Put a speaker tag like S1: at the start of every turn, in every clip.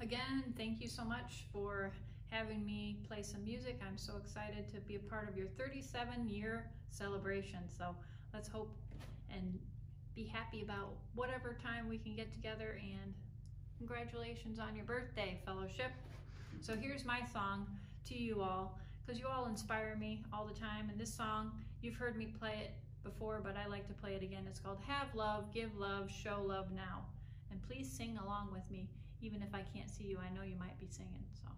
S1: Again, thank you so much for having me play some music. I'm so excited to be a part of your 37-year celebration. So let's hope and be happy about whatever time we can get together, and congratulations on your birthday, Fellowship. So here's my song to you all, because you all inspire me all the time. And this song, you've heard me play it before, but I like to play it again. It's called Have Love, Give Love, Show Love Now. And please sing along with me. Even if I can't see you, I know you might be singing, so.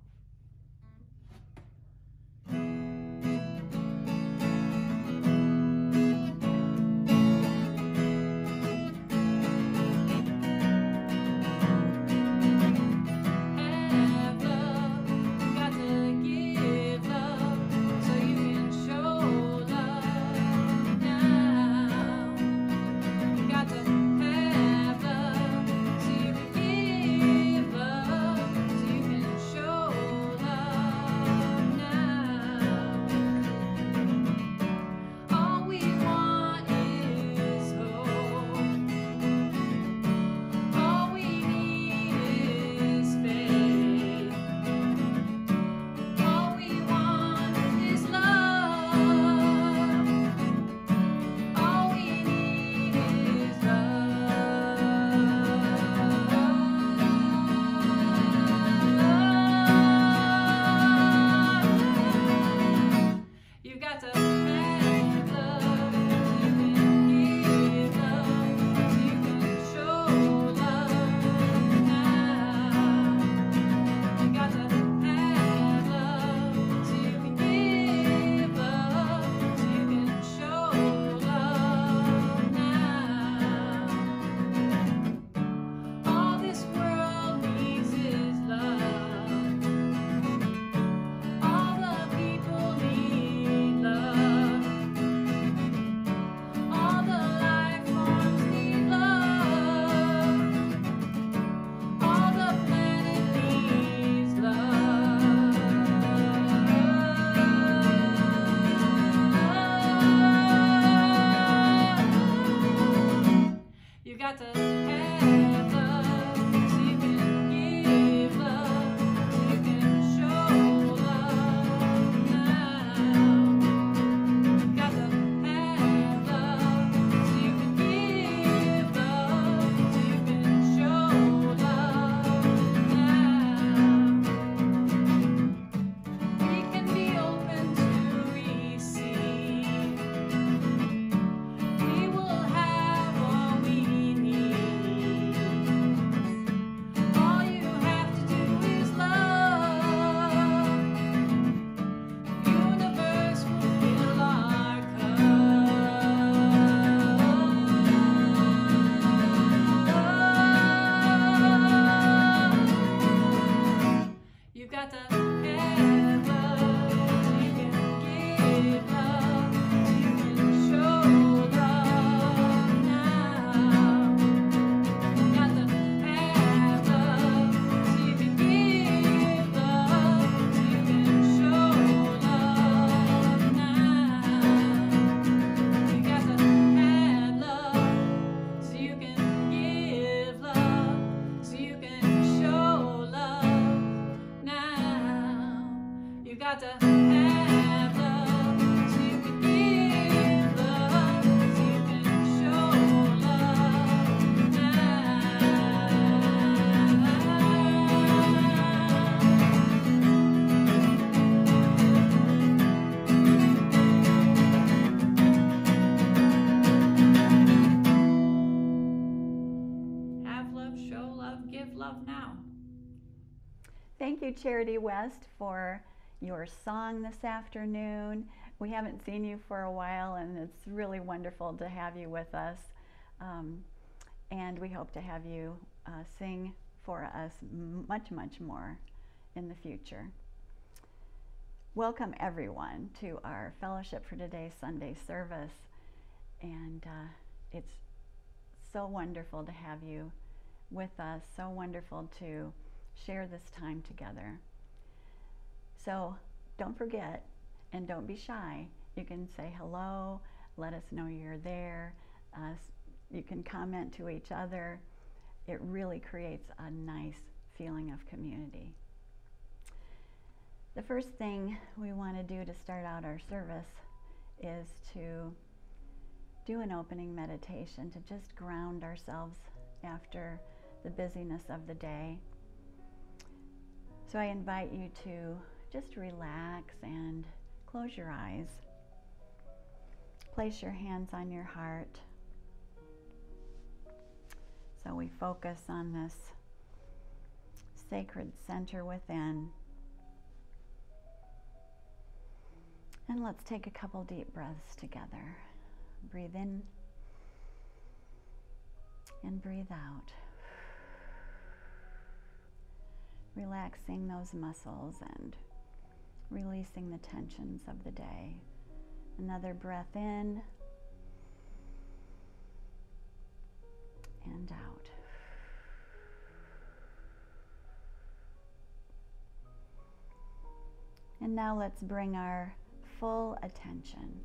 S2: Thank you, Charity West, for your song this afternoon. We haven't seen you for a while, and it's really wonderful to have you with us. And we hope to have you sing for us much, much more in the future. Welcome, everyone, to our Fellowship for Today's Sunday service. And it's so wonderful to have you with us, so wonderful to share this time together. So don't forget, and don't be shy. You can say hello, let us know you're there. You can comment to each other. It really creates a nice feeling of community. The first thing we want to do to start out our service is to do an opening meditation to just ground ourselves after the busyness of the day. So I invite you to just relax and close your eyes. Place your hands on your heart. So we focus on this sacred center within. And let's take a couple deep breaths together. Breathe in and breathe out. Relaxing those muscles and releasing the tensions of the day. Another breath in and out. And now let's bring our full attention,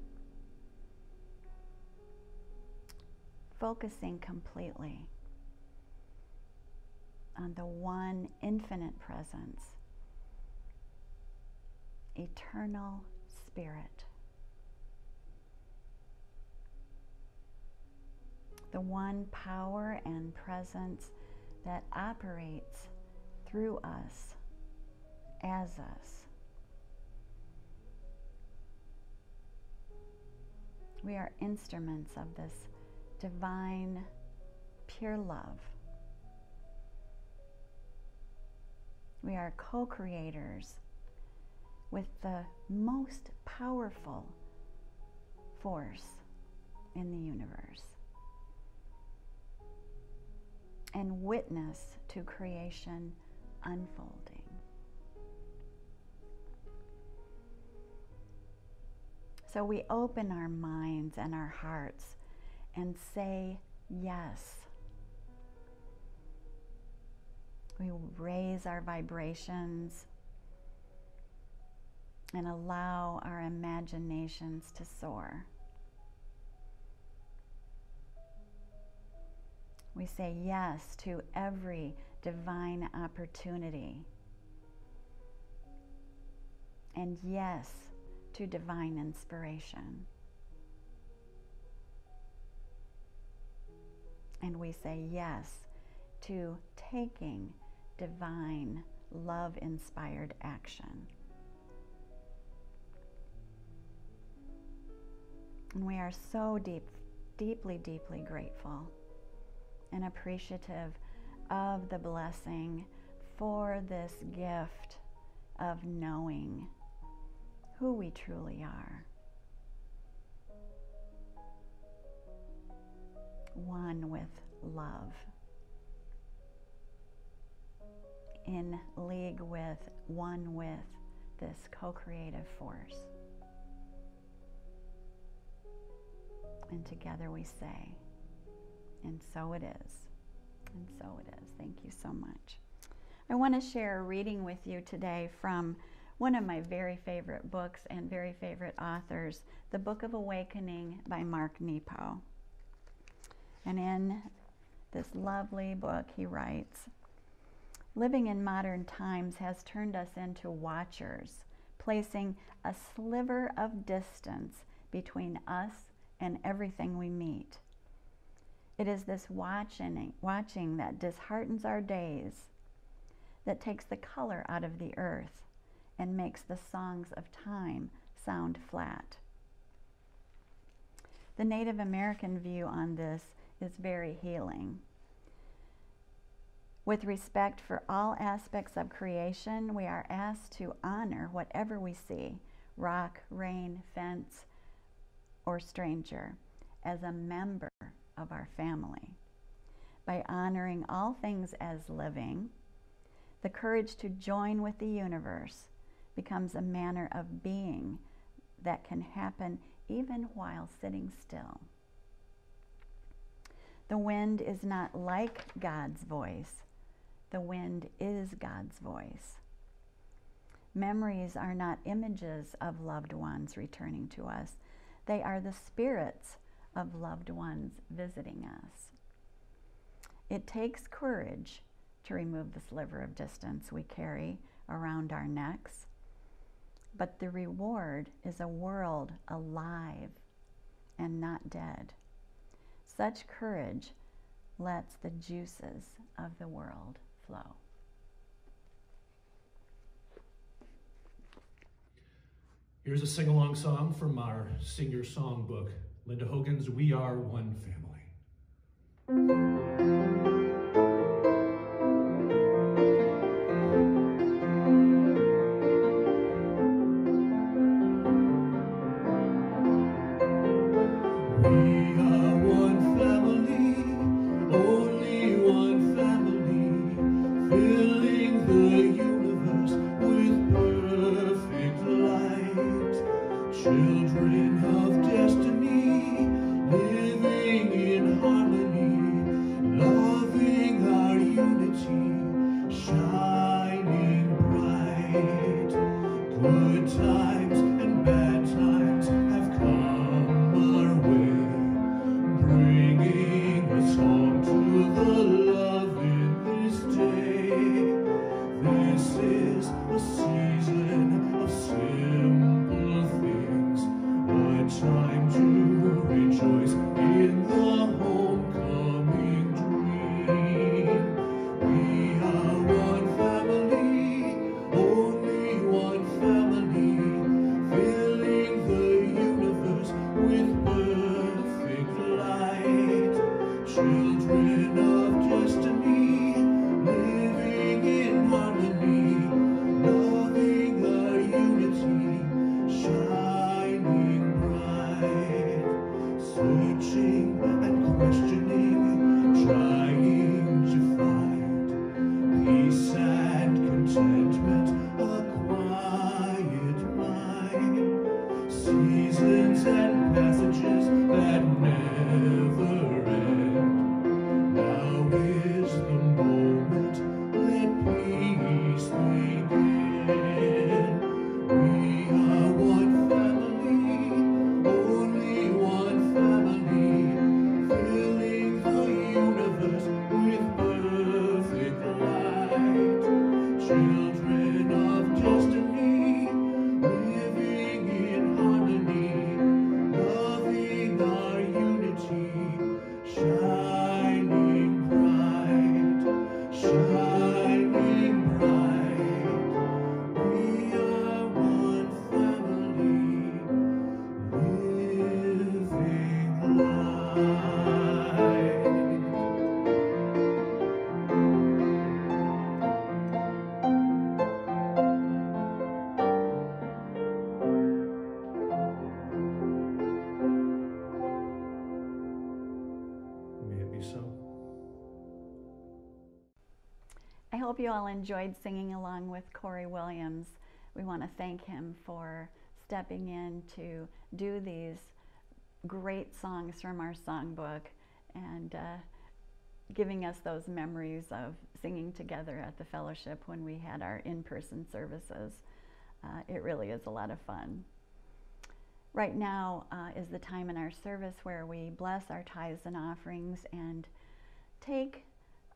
S2: focusing completely on the one infinite presence, eternal spirit, the one power and presence that operates through us, as us. We are instruments of this divine, pure love. We are co-creators with the most powerful force in the universe and witness to creation unfolding. So we open our minds and our hearts and say yes. We raise our vibrations and allow our imaginations to soar. We say yes to every divine opportunity and yes to divine inspiration. And we say yes to taking divine, love-inspired action. And we are so deeply grateful and appreciative of the blessing for this gift of knowing who we truly are. One with love. In league with, one with this co-creative force. And together we say, and so it is. And so it is. Thank you so much. I want to share a reading with you today from one of my very favorite books and very favorite authors, The Book of Awakening by Mark Nepo. And in this lovely book, he writes, living in modern times has turned us into watchers, placing a sliver of distance between us and everything we meet. It is this watching that disheartens our days, that takes the color out of the earth and makes the songs of time sound flat. The Native American view on this is very healing. With respect for all aspects of creation, we are asked to honor whatever we see, rock, rain, fence, or stranger, as a member of our family. By honoring all things as living, the courage to join with the universe becomes a manner of being that can happen even while sitting still. The wind is not like God's voice. The wind is God's voice. Memories are not images of loved ones returning to us. They are the spirits of loved ones visiting us. It takes courage to remove the sliver of distance we carry around our necks. But the reward is a world alive and not dead. Such courage lets the juices of the world flow.
S3: Here's a sing-along song from our Sing Your Songbook, Linda Hogan's We Are One Family. Children of destiny, living in harmony, loving our unity, shining bright. Good times and bad times have come our way, bringing us home to the love in this day. This is a season of simple things, a time to rejoice in the homecoming dream. We are one family, only one family, filling the universe with perfect light. Children of destiny, living in harmony, loving our unity, shining bright, searching and questioning, trying to find peace and contentment, a quiet mind, seasons and passages that never end. Now is the moment, let peace begin. We are one family, only one family, filling the universe with perfect light. Children of destiny, living in harmony, loving our unity, shining bright, shining bright. We are one family, living light. May it be so.
S2: I hope you all enjoyed singing along with Corey Williams. We want to thank him for stepping in to do these great songs from our songbook and giving us those memories of singing together at the fellowship when we had our in-person services. It really is a lot of fun. Right now is the time in our service where we bless our tithes and offerings and take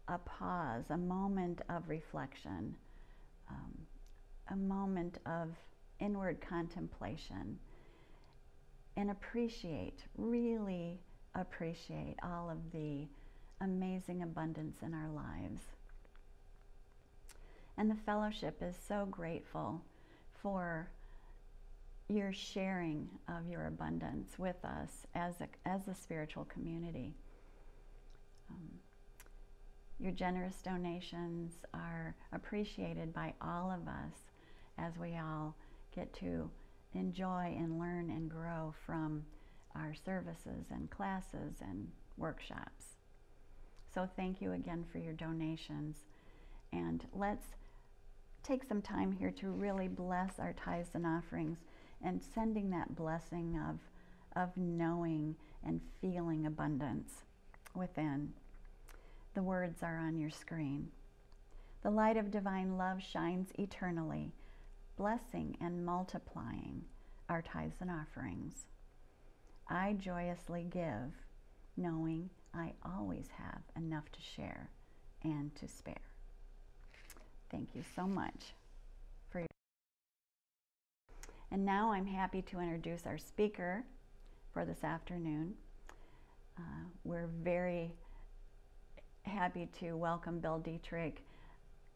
S2: a pause, a moment of reflection, a moment of inward contemplation, and appreciate, really appreciate all of the amazing abundance in our lives. And the fellowship is so grateful for your sharing of your abundance with us as a spiritual community. Your generous donations are appreciated by all of us as we all get to enjoy and learn and grow from our services and classes and workshops. So thank you again for your donations, and let's take some time here to really bless our tithes and offerings and sending that blessing of knowing and feeling abundance within. The words are on your screen. The light of divine love shines eternally, blessing and multiplying our tithes and offerings. I joyously give, knowing I always have enough to share and to spare. Thank you so much for your. And now I'm happy to introduce our speaker for this afternoon. We're very happy to welcome Bill Dietrich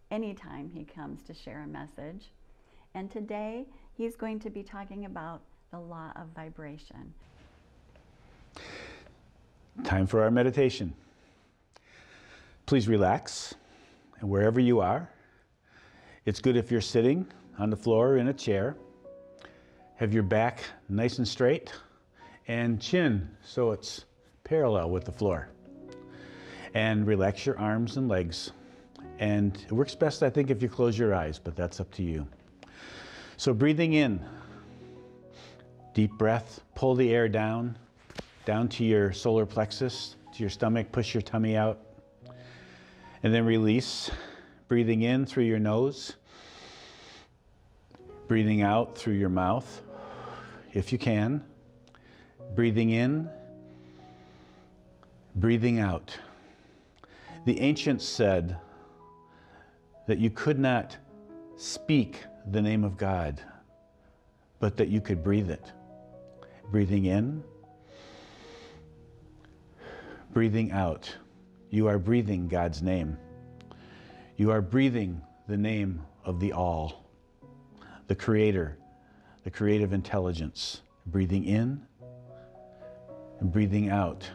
S2: anytime he comes to share a message. And today he's going to be talking about the law of vibration.
S4: Time for our meditation. Please relax, and wherever you are, it's good if you're sitting on the floor or in a chair. Have your back nice and straight and chin so it's parallel with the floor. And relax your arms and legs. And it works best, I think, if you close your eyes, but that's up to you. So breathing in, deep breath, pull the air down to your solar plexus, to your stomach, push your tummy out. And then release, breathing in through your nose, breathing out through your mouth, if you can. Breathing in, breathing out. The ancients said that you could not speak the name of God, but that you could breathe it. Breathing in, breathing out. You are breathing God's name. You are breathing the name of the All, the Creator, the creative intelligence. Breathing in and breathing out.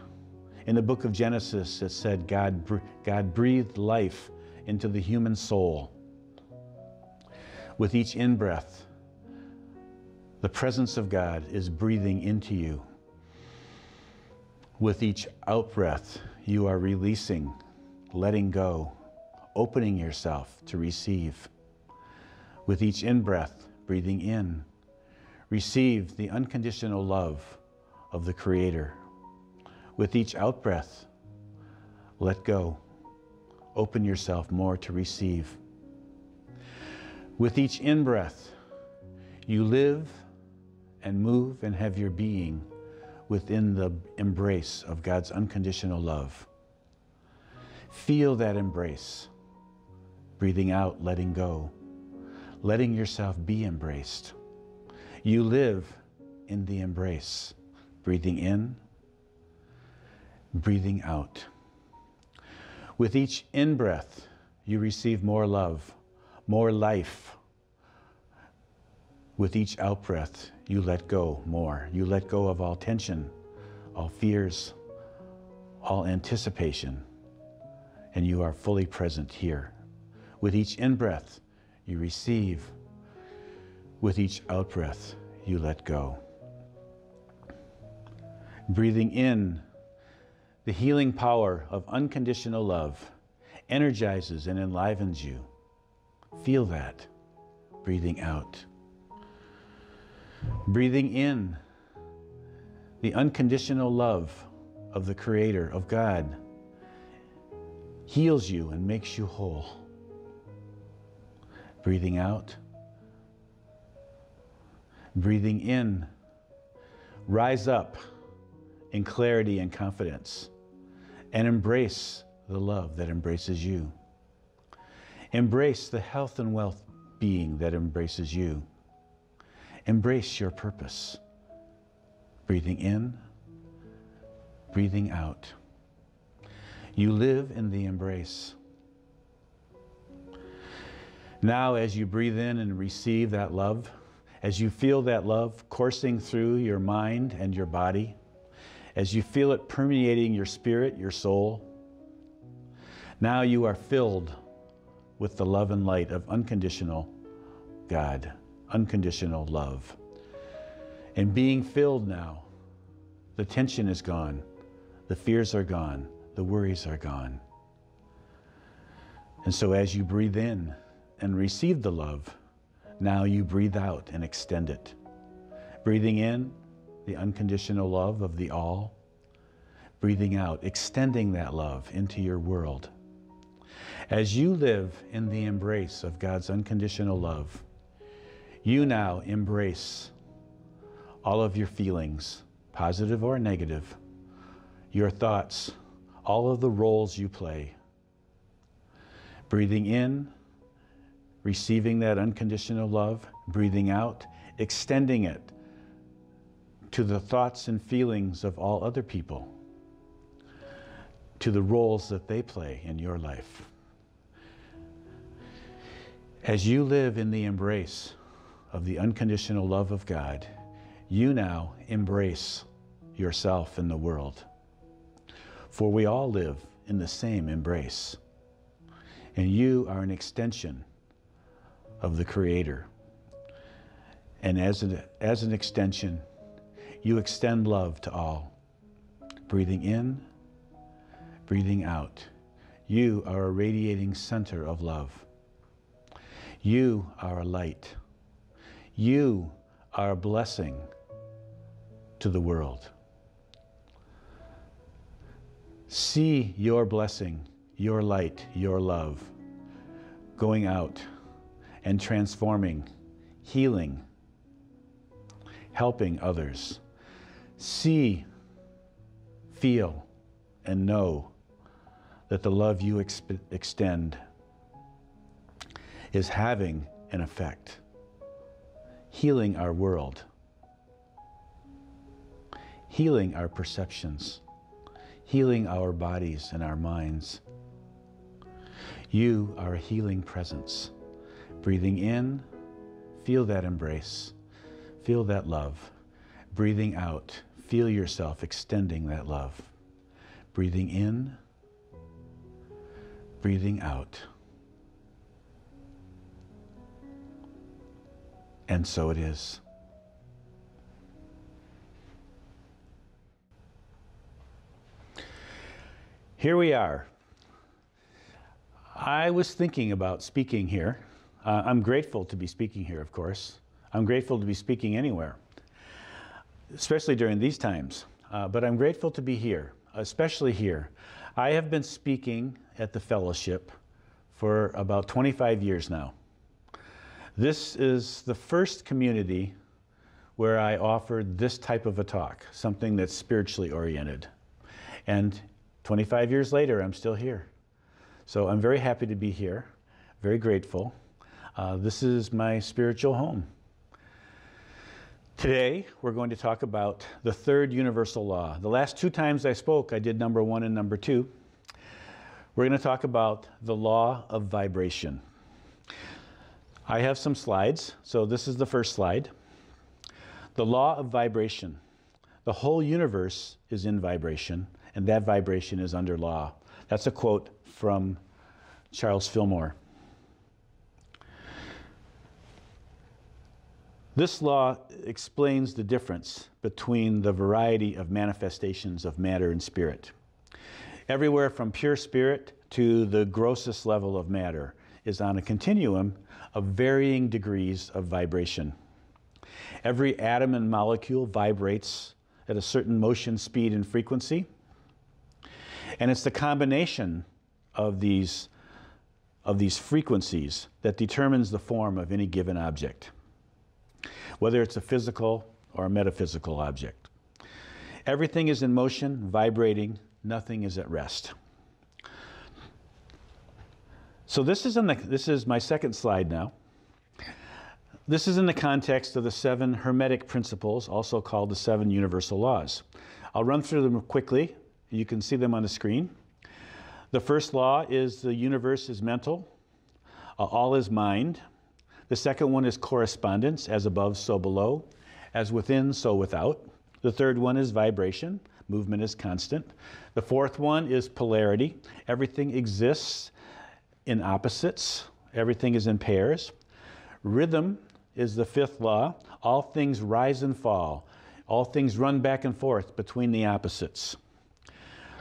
S4: In the book of Genesis, it said God breathed life into the human soul. With each in-breath, the presence of God is breathing into you. With each out-breath, you are releasing, letting go, opening yourself to receive. With each in-breath, breathing in, receive the unconditional love of the Creator. With each out-breath, let go, open yourself more to receive. With each in-breath, you live and move and have your being within the embrace of God's unconditional love. Feel that embrace. Breathing out, letting go, letting yourself be embraced. You live in the embrace. Breathing in, breathing out. With each in-breath, you receive more love, more life. With each out-breath, you let go more. You let go of all tension, all fears, all anticipation, and you are fully present here. With each in-breath, you receive. With each out-breath, you let go. Breathing in, the healing power of unconditional love energizes and enlivens you. Feel that. Breathing out. Breathing in, the unconditional love of the Creator, of God, heals you and makes you whole. Breathing out. Breathing in, rise up in clarity and confidence and embrace the love that embraces you. Embrace the health and well-being that embraces you. Embrace your purpose. Breathing in, breathing out. You live in the embrace. Now, as you breathe in and receive that love, as you feel that love coursing through your mind and your body, as you feel it permeating your spirit, your soul, now you are filled with the love and light of unconditional God, unconditional love. And being filled now, the tension is gone, the fears are gone, the worries are gone. And so as you breathe in and receive the love, now you breathe out and extend it. Breathing in, the unconditional love of the All. Breathing out, extending that love into your world. As you live in the embrace of God's unconditional love, you now embrace all of your feelings, positive or negative, your thoughts, all of the roles you play. Breathing in, receiving that unconditional love, breathing out, extending it to the thoughts and feelings of all other people, to the roles that they play in your life. As you live in the embrace of the unconditional love of God, you now embrace yourself in the world. For we all live in the same embrace. And you are an extension of the Creator. And as an extension, you extend love to all. Breathing in, breathing out. You are a radiating center of love. You are a light. You are a blessing to the world. See your blessing, your light, your love going out and transforming, healing, helping others. See, feel, and know that the love you extend is having an effect, healing our world, healing our perceptions, healing our bodies and our minds. You are a healing presence. Breathing in, feel that embrace, feel that love. Breathing out, feel yourself extending that love. Breathing in, breathing out. And so it is. Here we are. I was thinking about speaking here. I'm grateful to be speaking here, of course. I'm grateful to be speaking anywhere, especially during these times. But I'm grateful to be here, especially here. I have been speaking at the fellowship for about 25 years now. This is the first community where I offered this type of a talk, something that's spiritually oriented. And 25 years later, I'm still here. So I'm very happy to be here, very grateful. This is my spiritual home. Today, we're going to talk about the third universal law. The last two times I spoke, I did number 1 and number 2. We're going to talk about the law of vibration. I have some slides, so this is the first slide. The law of vibration. The whole universe is in vibration, and that vibration is under law. That's a quote from Charles Fillmore. This law explains the difference between the variety of manifestations of matter and spirit. Everywhere from pure spirit to the grossest level of matter is on a continuum of varying degrees of vibration. Every atom and molecule vibrates at a certain motion, speed, and frequency. And it's the combination of these frequencies that determines the form of any given object, whether it's a physical or a metaphysical object. Everything is in motion, vibrating, nothing is at rest. So this is my second slide now. This is in the context of the 7 Hermetic principles, also called the 7 universal laws. I'll run through them quickly. You can see them on the screen. The first law is the universe is mental. All is mind. The second one is correspondence, as above, so below. As within, so without. The third one is vibration. Movement is constant. The fourth one is polarity. Everything exists in opposites. Everything is in pairs. Rhythm is the fifth law. All things rise and fall. All things run back and forth between the opposites.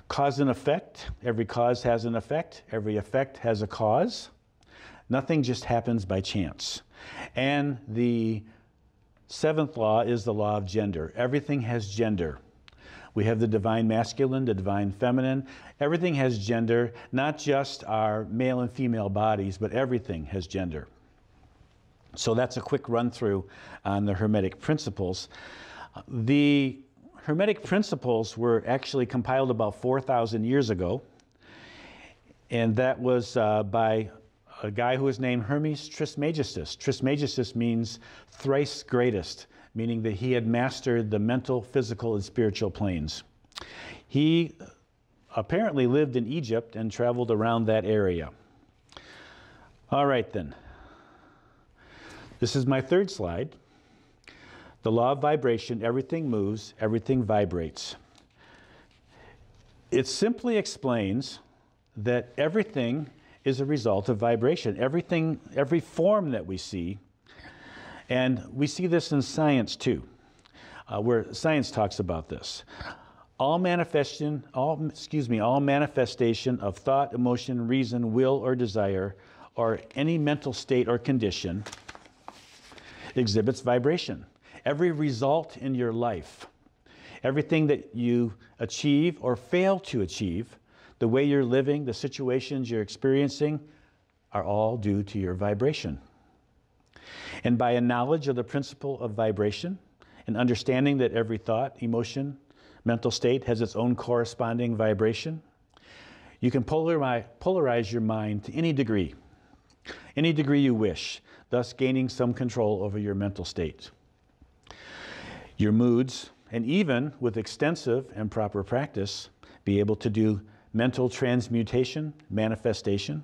S4: Cause and effect. Every cause has an effect. Every effect has a cause. Nothing just happens by chance. And the 7th law is the law of gender. Everything has gender. We have the divine masculine, the divine feminine. Everything has gender, not just our male and female bodies, but everything has gender. So that's a quick run through on the Hermetic principles. The Hermetic principles were actually compiled about 4,000 years ago, and that was by a guy who was named Hermes Trismegistus. Trismegistus means thrice greatest, meaning that he had mastered the mental, physical, and spiritual planes. He apparently lived in Egypt and traveled around that area. All right then. This is my third slide. The law of vibration, everything moves, everything vibrates. It simply explains that everything is a result of vibration. Everything, every form that we see, and we see this in science too, where science talks about this. All manifestation of thought, emotion, reason, will, or desire, or any mental state or condition exhibits vibration. Every result in your life, everything that you achieve or fail to achieve, the way you're living, the situations you're experiencing, are all due to your vibration. And by a knowledge of the principle of vibration, and understanding that every thought, emotion, mental state has its own corresponding vibration, you can polarize your mind to any degree you wish, thus gaining some control over your mental state, your moods, and even with extensive and proper practice, be able to do mental transmutation, manifestation,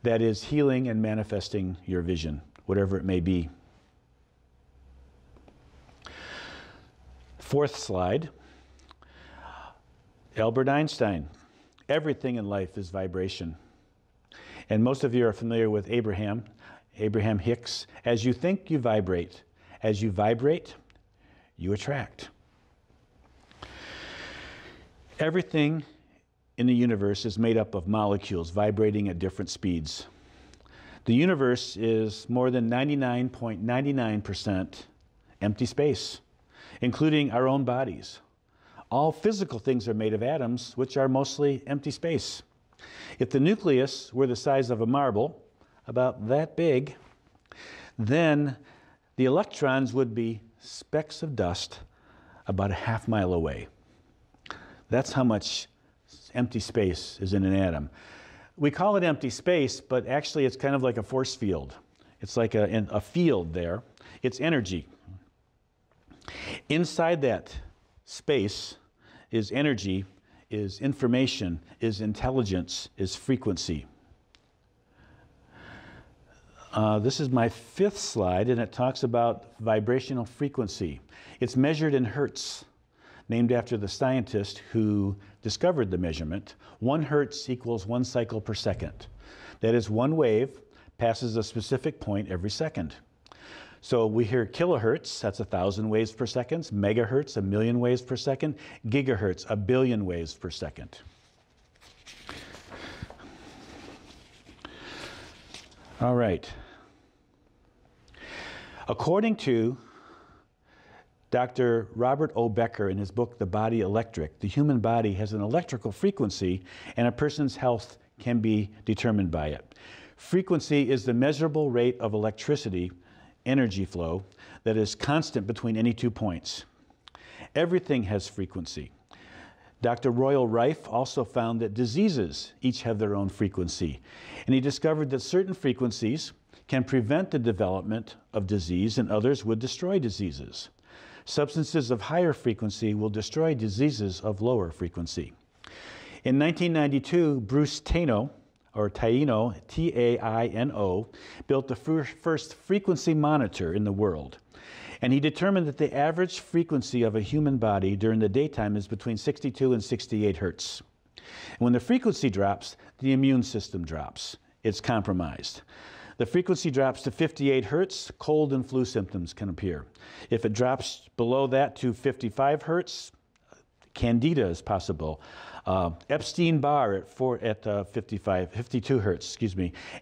S4: that is healing and manifesting your vision, whatever it may be. Fourth slide. Albert Einstein. Everything in life is vibration. And most of you are familiar with Abraham Hicks. As you think, you vibrate. As you vibrate, you attract. Everything in the universe is made up of molecules vibrating at different speeds. The universe is more than 99.99% empty space, including our own bodies. All physical things are made of atoms, which are mostly empty space. If the nucleus were the size of a marble, about that big, then the electrons would be specks of dust about a half mile away. That's how much empty space is in an atom. We call it empty space, but actually it's kind of like a force field. It's like a field there. It's energy. Inside that space is energy, is information, is intelligence, is frequency. This is my fifth slide, and it talks about vibrational frequency. It's measured in hertz, named after the scientist who discovered the measurement. 1 hertz equals 1 cycle per second. That is, one wave passes a specific point every second. So we hear kilohertz, that's 1,000 waves per second, megahertz, 1,000,000 waves per second, gigahertz, 1,000,000,000 waves per second. All right. According to Dr. Robert O. Becker in his book, The Body Electric, the human body has an electrical frequency and a person's health can be determined by it. Frequency is the measurable rate of electricity, energy flow, that is constant between any 2 points. Everything has frequency. Dr. Royal Rife also found that diseases each have their own frequency, and he discovered that certain frequencies can prevent the development of disease and others would destroy diseases. Substances of higher frequency will destroy diseases of lower frequency. In 1992, Bruce Taino, or Taino, T-A-I-N-O, built the first frequency monitor in the world. And he determined that the average frequency of a human body during the daytime is between 62 and 68 hertz. And when the frequency drops, the immune system drops. It's compromised. The frequency drops to 58 hertz, cold and flu symptoms can appear. If it drops below that to 55 hertz, candida is possible. Epstein-Barr at 52 hertz,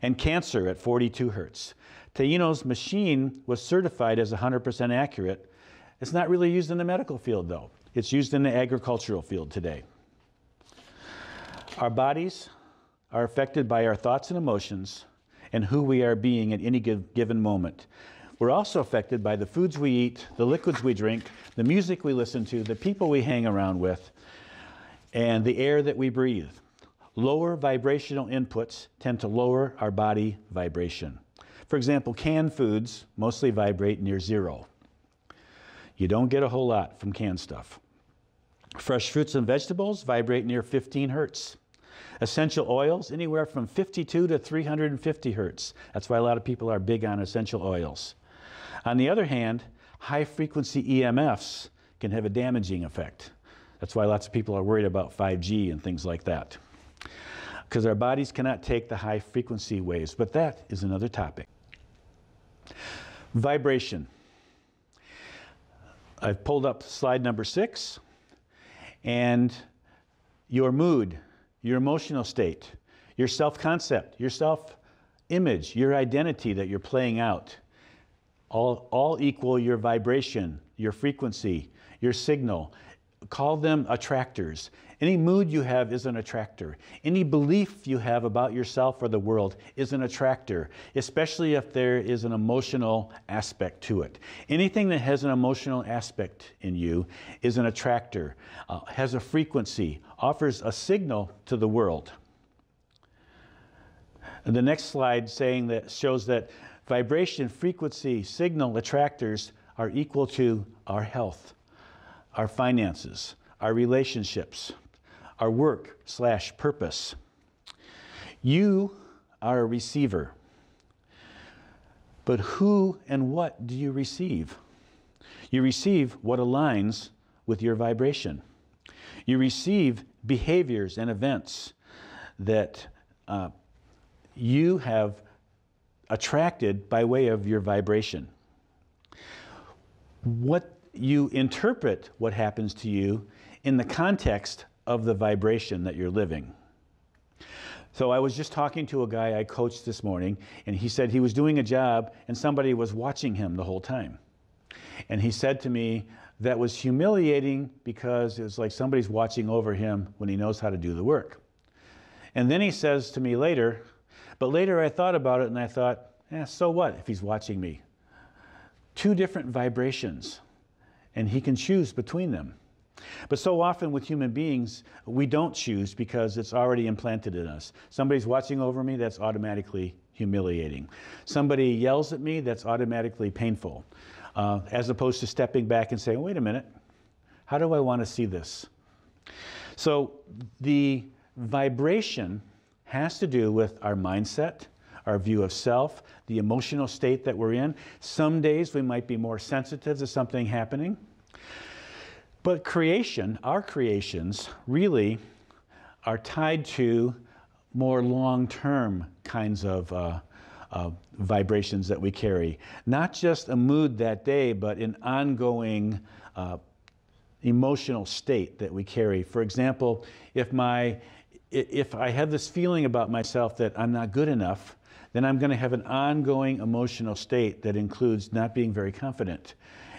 S4: and cancer at 42 hertz. Taino's machine was certified as 100% accurate. It's not really used in the medical field, though. It's used in the agricultural field today. Our bodies are affected by our thoughts and emotions and who we are being at any given moment. We're also affected by the foods we eat, the liquids we drink, the music we listen to, the people we hang around with, and the air that we breathe. Lower vibrational inputs tend to lower our body vibration. For example, canned foods mostly vibrate near zero. You don't get a whole lot from canned stuff. Fresh fruits and vegetables vibrate near 15 hertz. Essential oils, anywhere from 52 to 350 hertz. That's why a lot of people are big on essential oils. On the other hand, high-frequency EMFs can have a damaging effect. That's why lots of people are worried about 5G and things like that, because our bodies cannot take the high-frequency waves, but that is another topic. Vibration. I've pulled up slide number 6, and your mood, your emotional state, your self-concept, your self-image, your identity that you're playing out, all equal your vibration, your frequency, your signal. Call them attractors. Any mood you have is an attractor. Any belief you have about yourself or the world is an attractor, especially if there is an emotional aspect to it. Anything that has an emotional aspect in you is an attractor, has a frequency, offers a signal to the world. And the next slide shows that vibration, frequency, signal, attractors are equal to our health, our finances, our relationships, our work/purpose. You are a receiver. But who and what do you receive? You receive what aligns with your vibration. You receive behaviors and events that you have attracted by way of your vibration. What you interpret what happens to you in the context of the vibration that you're living. So I was just talking to a guy I coached this morning, and he said he was doing a job and somebody was watching him the whole time. And he said to me, that was humiliating because it was like somebody's watching over him when he knows how to do the work. And then he says to me later, but later I thought about it and I thought, so what if he's watching me? Two different vibrations, and he can choose between them. But so often with human beings, we don't choose because it's already implanted in us. Somebody's watching over me, that's automatically humiliating. Somebody yells at me, that's automatically painful. As opposed to stepping back and saying, wait a minute, how do I want to see this? So the vibration has to do with our mindset, our view of self, the emotional state that we're in. Some days we might be more sensitive to something happening. But creation, our creations, really are tied to more long-term kinds of vibrations that we carry. Not just a mood that day, but an ongoing emotional state that we carry. For example, if I have this feeling about myself that I'm not good enough, then I'm going to have an ongoing emotional state that includes not being very confident.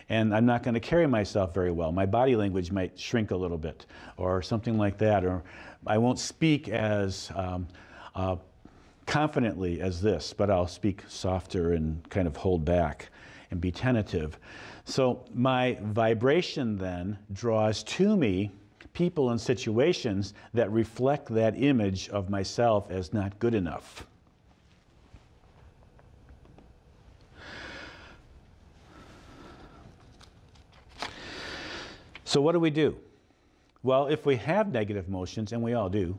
S4: And I'm not going to carry myself very well. My body language might shrink a little bit or something like that. Or I won't speak as confidently as this, but I'll speak softer and kind of hold back and be tentative. So my vibration then draws to me people and situations that reflect that image of myself as not good enough. So what do we do? Well, if we have negative emotions, and we all do,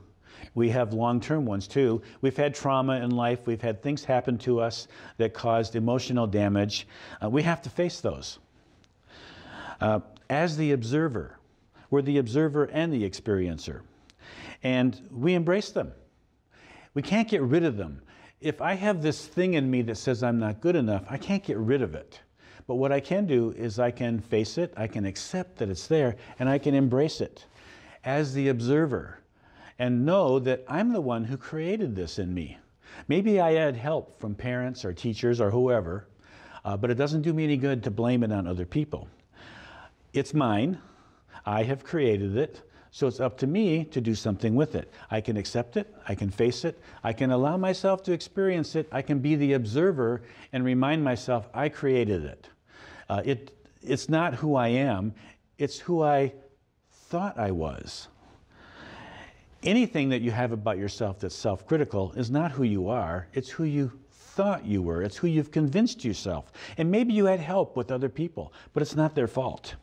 S4: we have long-term ones too. We've had trauma in life. We've had things happen to us that caused emotional damage. We have to face those. As the observer, we're the observer and the experiencer. And we embrace them. We can't get rid of them. If I have this thing in me that says I'm not good enough, I can't get rid of it. But what I can do is I can face it, I can accept that it's there, and I can embrace it as the observer and know that I'm the one who created this in me. Maybe I had help from parents or teachers or whoever, but it doesn't do me any good to blame it on other people. It's mine. I have created it, so it's up to me to do something with it. I can accept it, I can face it, I can allow myself to experience it, I can be the observer and remind myself I created it. It's not who I am, it's who I thought I was. Anything that you have about yourself that's self-critical is not who you are, it's who you thought you were, it's who you've convinced yourself. And maybe you had help with other people, but it's not their fault.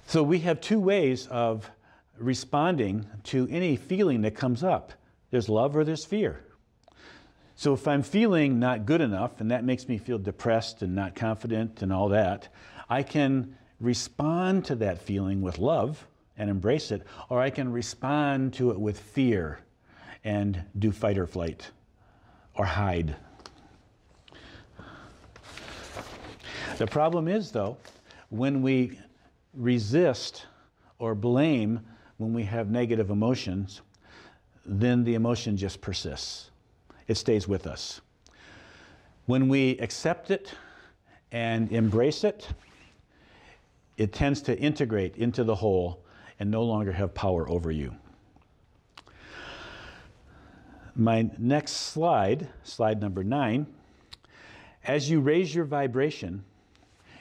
S4: So we have two ways of responding to any feeling that comes up. There's love or there's fear. So if I'm feeling not good enough, and that makes me feel depressed and not confident and all that, I can respond to that feeling with love and embrace it, or I can respond to it with fear and do fight or flight or hide. The problem is, though, when we resist or blame when we have negative emotions, then the emotion just persists. It stays with us. When we accept it and embrace it, it tends to integrate into the whole and no longer have power over you. My next slide, slide number 9, as you raise your vibration,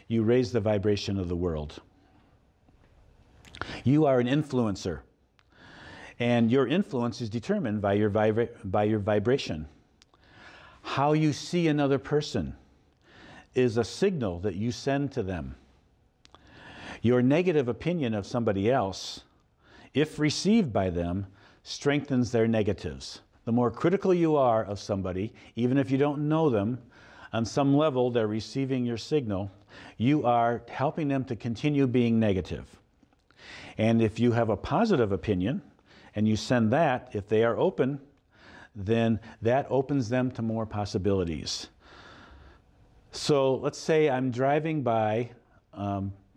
S4: you raise the vibration of the world. You are an influencer, and your influence is determined by your vibration. How you see another person is a signal that you send to them. Your negative opinion of somebody else, if received by them, strengthens their negatives. The more critical you are of somebody, even if you don't know them, on some level they're receiving your signal, you are helping them to continue being negative. And if you have a positive opinion and you send that, if they are open, then that opens them to more possibilities. So let's say I'm driving by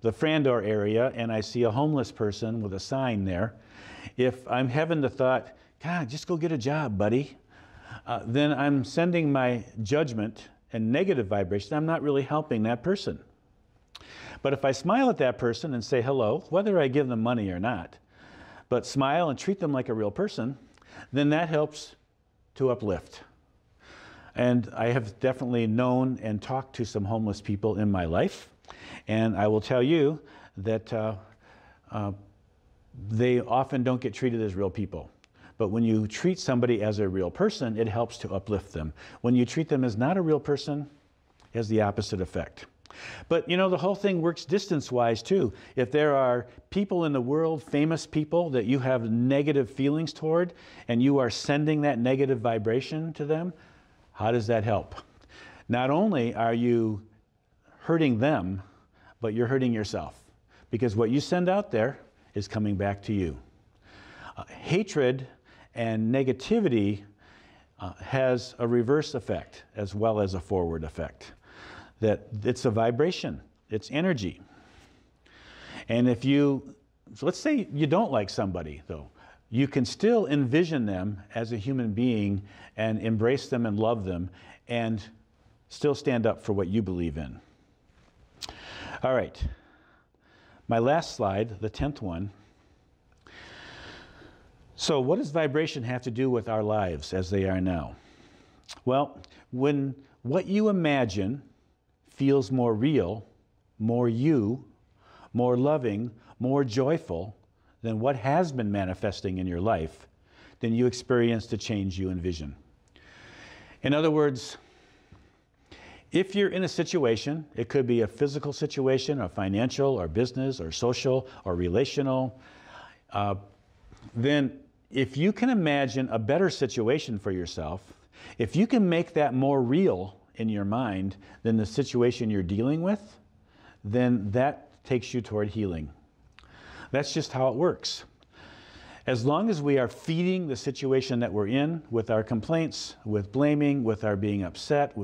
S4: the Frandor area and I see a homeless person with a sign there. If I'm having the thought, God, just go get a job, buddy, then I'm sending my judgment and negative vibration. I'm not really helping that person. But if I smile at that person and say hello, whether I give them money or not, but smile and treat them like a real person, then that helps to uplift. And I have definitely known and talked to some homeless people in my life, and I will tell you that they often don't get treated as real people. But when you treat somebody as a real person, it helps to uplift them. When you treat them as not a real person, it has the opposite effect. But you know, the whole thing works distance-wise too. If there are people in the world, famous people that you have negative feelings toward, and you are sending that negative vibration to them, how does that help? Not only are you hurting them, but you're hurting yourself. Because what you send out there is coming back to you. Hatred and negativity has a reverse effect as well as a forward effect. That it's a vibration, it's energy. And if you, so let's say you don't like somebody though, you can still envision them as a human being and embrace them and love them and still stand up for what you believe in. All right, my last slide, the 10th one. So what does vibration have to do with our lives as they are now? Well, when what you imagine feels more real, more you, more loving, more joyful than what has been manifesting in your life, then you experience the change you envision. In other words, if you're in a situation, it could be a physical situation, or financial, or business, or social, or relational, then if you can imagine a better situation for yourself, if you can make that more real in your mind than the situation you're dealing with, then that takes you toward healing. That's just how it works. As long as we are feeding the situation that we're in with our complaints, with blaming, with our being upset,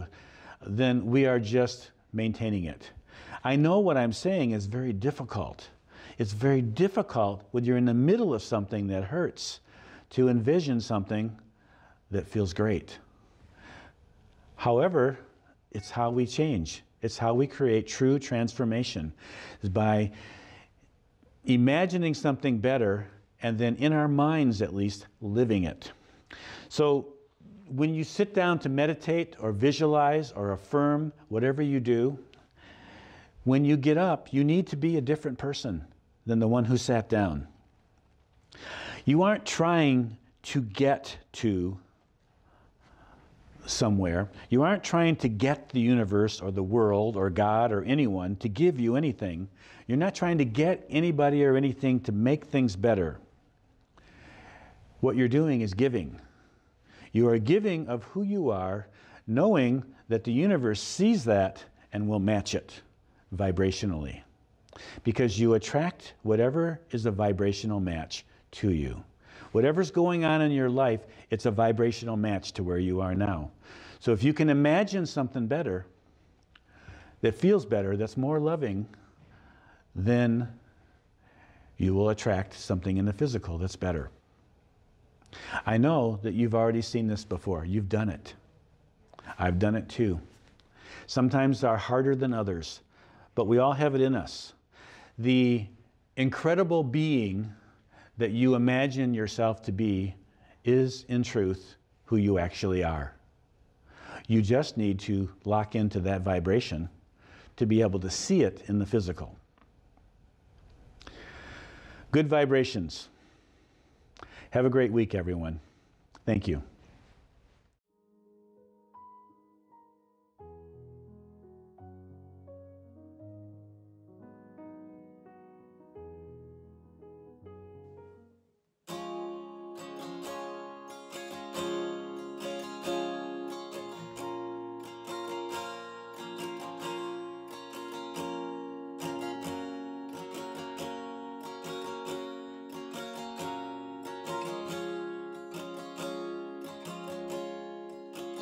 S4: then we are just maintaining it. I know what I'm saying is very difficult. It's very difficult when you're in the middle of something that hurts to envision something that feels great. However, it's how we change. It's how we create true transformation, is by imagining something better and then in our minds at least living it. So when you sit down to meditate or visualize or affirm whatever you do, when you get up, you need to be a different person than the one who sat down. You aren't trying to get to somewhere. You aren't trying to get the universe or the world or God or anyone to give you anything. You're not trying to get anybody or anything to make things better. What you're doing is giving. You are giving of who you are, knowing that the universe sees that and will match it vibrationally. Because you attract whatever is a vibrational match to you. Whatever's going on in your life, it's a vibrational match to where you are now. So if you can imagine something better, that feels better, that's more loving, then you will attract something in the physical that's better. I know that you've already seen this before. You've done it. I've done it too. Sometimes they're harder than others, but we all have it in us. The incredible being that you imagine yourself to be is, in truth, who you actually are. You just need to lock into that vibration to be able to see it in the physical. Good vibrations. Have a great week, everyone. Thank you.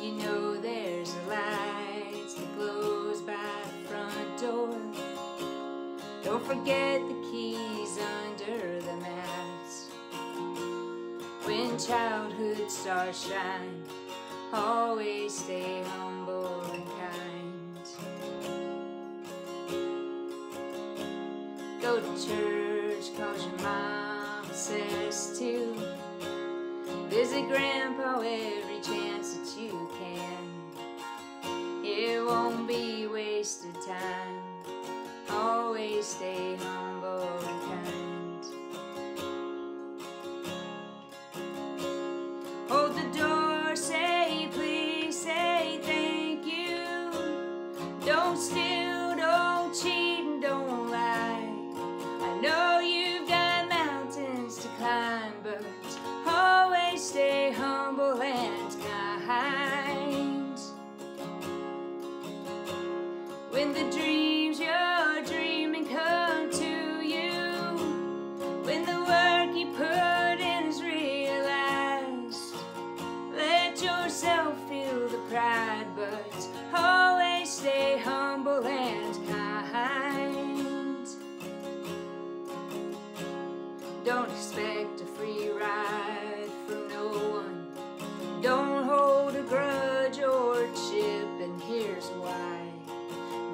S5: You know there's a light that glows by the front door. Don't forget the keys under the mats. When childhood stars shine, always stay humble and kind. Go to church 'cause your mom says to. Visit Grandpa every chance that you can. It won't be wasted time. Always stay humble and kind. Hold the door, say please, say thank you. Don't steal, don't cheat, and don't lie. I know you've got mountains to climb, but always stay humble and kind. When the dreams you're dreaming come to you, when the work you put in is realized, let yourself feel the pride, but always stay humble and kind. Don't expect a free ride from no one. Don't hold a grudge or chip, and here's why.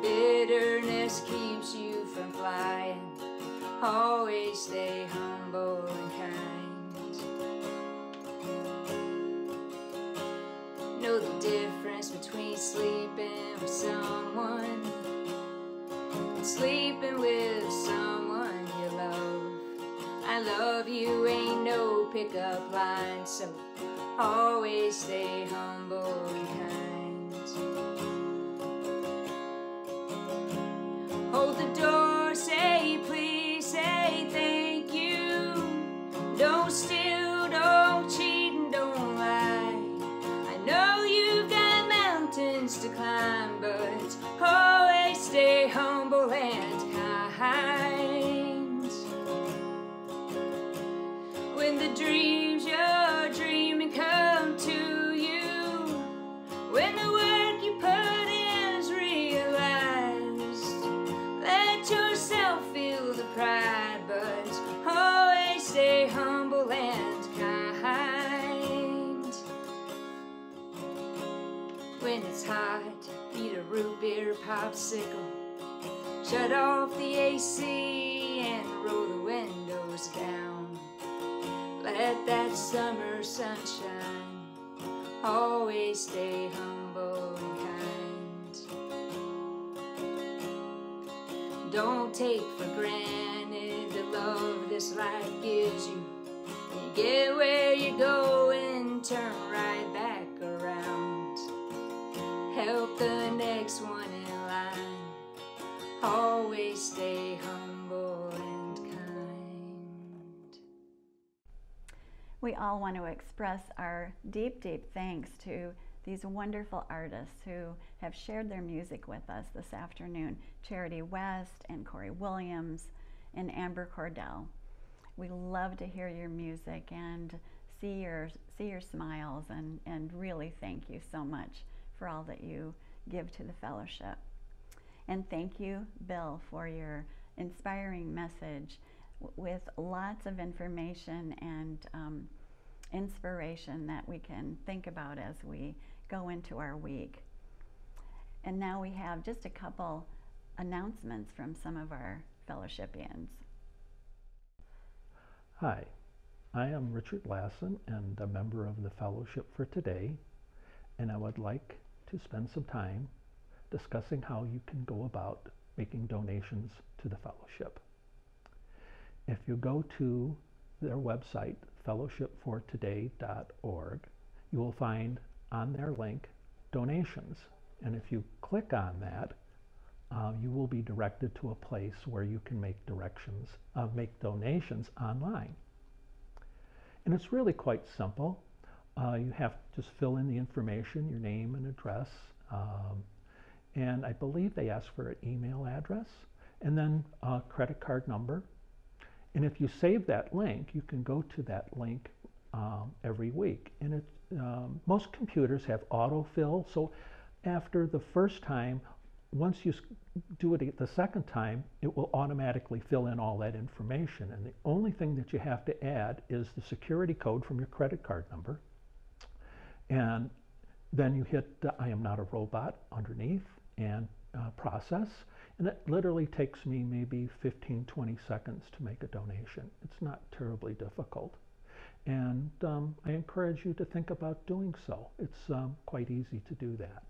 S5: Bitterness keeps you from flying. Always stay humble and kind. Know the difference between sleeping with someone and sleeping with someone you love. I love you ain't no pickup line, so always stay humble and kind. Hold the door, say please, say thank you. Don't steal, don't cheat, and don't lie. I know you've got mountains to climb, but always stay humble and kind. When the dreams you're dreaming come to you, when the work you put in is realized, let yourself feel the pride, but always stay humble and kind. When it's hot, eat a root beer popsicle, shut off the AC and roll the windows down. Let that summer sunshine always stay humble and kind. Don't take for granted the love this life gives you. You get where you go and turn right back around. Help the next one in line. Always stay humble and kind.
S2: We all want to express our deep, deep thanks to these wonderful artists who have shared their music with us this afternoon. Charity West and Corey Williams and Amber Cordell. We love to hear your music and see your smiles, and really thank you so much for all that you give to the fellowship. And thank you, Bill, for your inspiring message with lots of information and inspiration that we can think about as we go into our week. And now we have just a couple announcements from some of our fellowshipians.
S6: Hi, I am Richard Lassen and a member of the Fellowship for Today, and I would like to spend some time discussing how you can go about making donations to the fellowship. If you go to their website, fellowshipfortoday.org, you will find on their link donations, and if you click on that, you will be directed to a place where you can make donations online. And it's really quite simple. You have to just fill in the information, your name and address, and I believe they ask for an email address, and then a credit card number. And if you save that link, you can go to that link every week. And most computers have autofill, so after the first time, once you do it the second time, it will automatically fill in all that information. And the only thing that you have to add is the security code from your credit card number. And then you hit I am not a robot underneath and process. And it literally takes me maybe 15-20 seconds to make a donation. It's not terribly difficult. And I encourage you to think about doing so. It's quite easy to do that.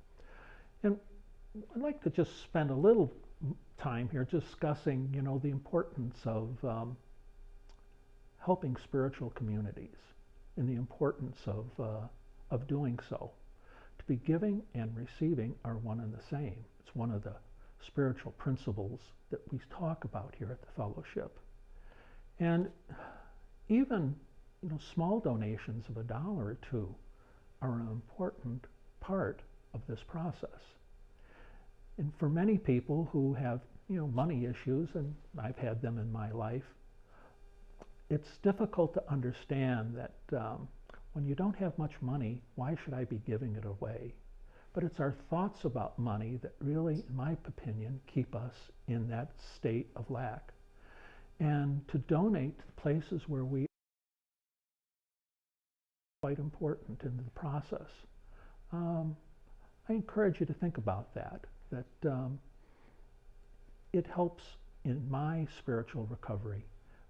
S6: And I'd like to just spend a little time here discussing, the importance of helping spiritual communities and the importance of doing so. To be giving and receiving are one and the same. It's one of the spiritual principles that we talk about here at the fellowship. And even, small donations of $1 or $2 are an important part of this process. And for many people who have, money issues, and I've had them in my life, it's difficult to understand that when you don't have much money, why should I be giving it away? But it's our thoughts about money that really, in my opinion, keep us in that state of lack. And to donate to places where we are quite important in the process. I encourage you to think about that it helps in my spiritual recovery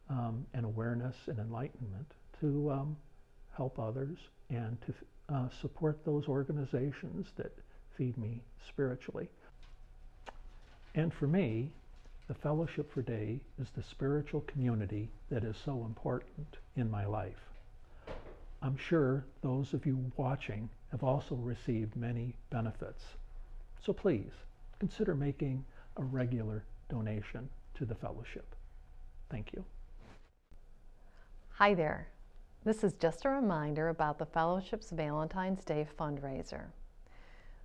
S6: and awareness and enlightenment to help others and to support those organizations that feed me spiritually. And for me, the Fellowship for Day is the spiritual community that is so important in my life. I'm sure those of you watching have also received many benefits. So please, consider making a regular donation to the fellowship. Thank you.
S7: Hi there. This is just a reminder about the fellowship's Valentine's Day fundraiser.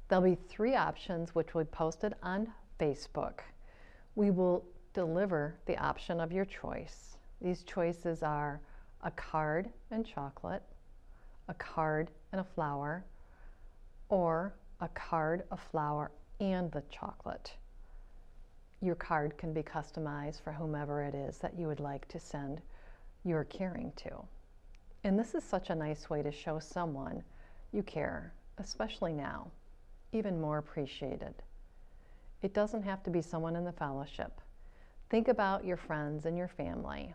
S7: There'll be 3 options which will be posted on Facebook. We will deliver the option of your choice. These choices are a card and chocolate, a card and a flower, or a card, a flower, and the chocolate. Your card can be customized for whomever it is that you would like to send your caring to. And this is such a nice way to show someone you care, especially now, even more appreciated. It doesn't have to be someone in the fellowship. Think about your friends and your family.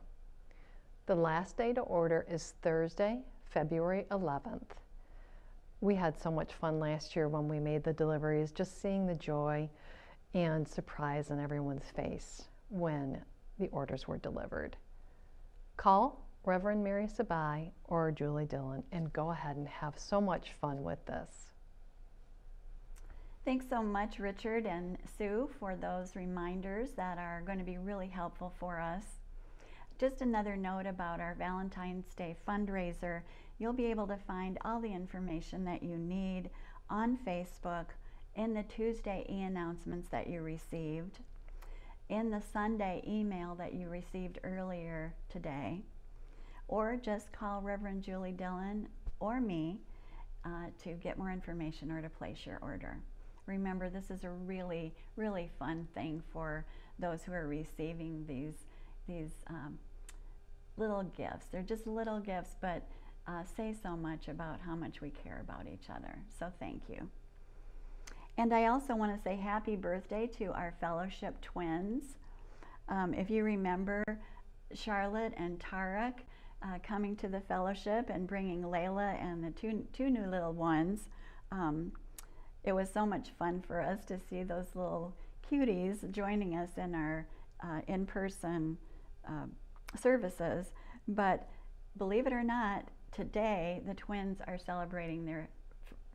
S7: The last day to order is Thursday, February 11th. We had so much fun last year when we made the deliveries, just seeing the joy and surprise on everyone's face when the orders were delivered. Call Reverend Mary Sabai or Julie Dillon, and go ahead and have so much fun with this.
S2: Thanks so much, Richard and Sue, for those reminders that are going to be really helpful for us. Just another note about our Valentine's Day fundraiser. You'll be able to find all the information that you need on Facebook, in the Tuesday e-announcements that you received, in the Sunday email that you received earlier today, or just call Reverend Julie Dillon or me to get more information or to place your order. Remember, this is a really, really fun thing for those who are receiving these little gifts. They're just little gifts, but say so much about how much we care about each other. So thank you. And I also want to say happy birthday to our fellowship twins. If you remember Charlotte and Tarek coming to the fellowship and bringing Layla and the two new little ones, it was so much fun for us to see those little cuties joining us in our in-person services. But believe it or not, today the twins are celebrating their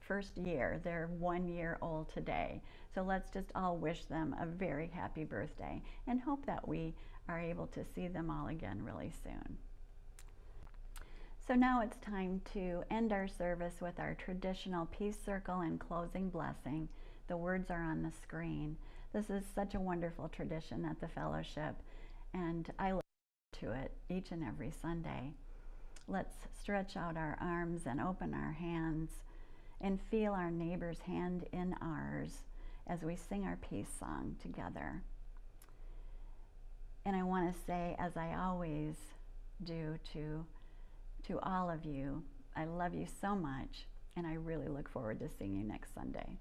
S2: first year. They're 1 year old today. So let's just all wish them a very happy birthday and hope that we are able to see them all again really soon. So now it's time to end our service with our traditional peace circle and closing blessing. The words are on the screen. This is such a wonderful tradition at the fellowship, and I look forward to it each and every Sunday. Let's stretch out our arms and open our hands and feel our neighbor's hand in ours as we sing our peace song together. And I want to say, as I always do to all of you, I love you so much, and I really look forward to seeing you next Sunday.